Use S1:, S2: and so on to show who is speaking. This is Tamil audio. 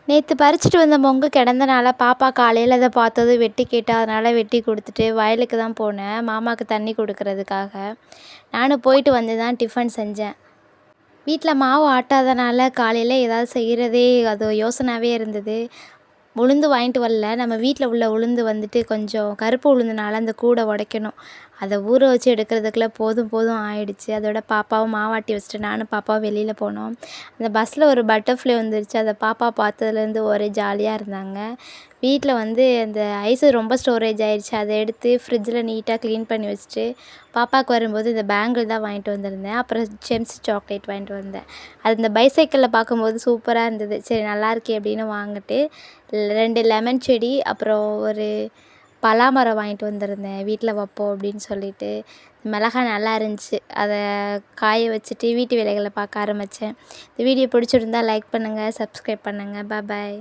S1: நேற்று பறிச்சுட்டு வந்த மொங்கு கிடந்தனால பாப்பா காலையில் அதை பார்த்ததும் வெட்டி கேட்டா, அதனால் வெட்டி கொடுத்துட்டு வயலுக்கு தான் போனேன் மாமாவுக்கு தண்ணி கொடுக்கறதுக்காக. நானும் போயிட்டு வந்து தான் டிஃபன் செஞ்சேன். வீட்டில் மாவு ஆட்டாதனால காலையில் ஏதாவது செய்கிறதே அது யோசனையாகவே இருந்தது. உளுந்து வாங்கிட்டு வரல. நம்ம வீட்டில் உள்ள உளுந்து வந்துட்டு கொஞ்சம் கருப்பு உளுந்துனால அந்த கூடை உடைக்கணும். அதை ஊற வச்சு எடுக்கிறதுக்குள்ள போதும் போதும் ஆயிடுச்சு. அதோட பாப்பாவும் மாவாட்டி வச்சுட்டு நானும் பாப்பாவும் வெளியில் போனோம். அந்த பஸ்ஸில் ஒரு பட்டர்ஃப்ளை வந்துருச்சு. அதை பாப்பா பார்த்ததுலேருந்து ஒரே ஜாலியாக இருந்தாங்க. வீட்டில் வந்து அந்த ஐஸு ரொம்ப ஸ்டோரேஜ் ஆயிடுச்சு. அதை எடுத்து ஃப்ரிட்ஜில் நீட்டாக க்ளீன் பண்ணி வச்சுட்டு பாப்பாவுக்கு வரும்போது இந்த பேங்கிள் தான் வாங்கிட்டு வந்திருந்தேன். அப்புறம் ஜெம்ஸ் சாக்லேட் வாங்கிட்டு வந்தேன். அது இந்த பைசைக்கிளில் பார்க்கும்போது சூப்பராக இருந்தது. சரி நல்லாயிருக்கே அப்படின்னு வாங்கிட்டு 2 லெமன் செடி அப்புறம் ஒரு பலாமரம் வாங்கிட்டு வந்திருந்தேன். வீட்டில் வைப்போம் அப்படின்னு சொல்லிட்டு. மிளகாய் நல்லா இருந்துச்சு. அதை காய வச்சுட்டு வீட்டு வேலைகளை பார்க்க ஆரம்பித்தேன். இந்த வீடியோ பிடிச்சிருந்தா லைக் பண்ணுங்கள், சப்ஸ்கிரைப் பண்ணுங்கள். பாய்.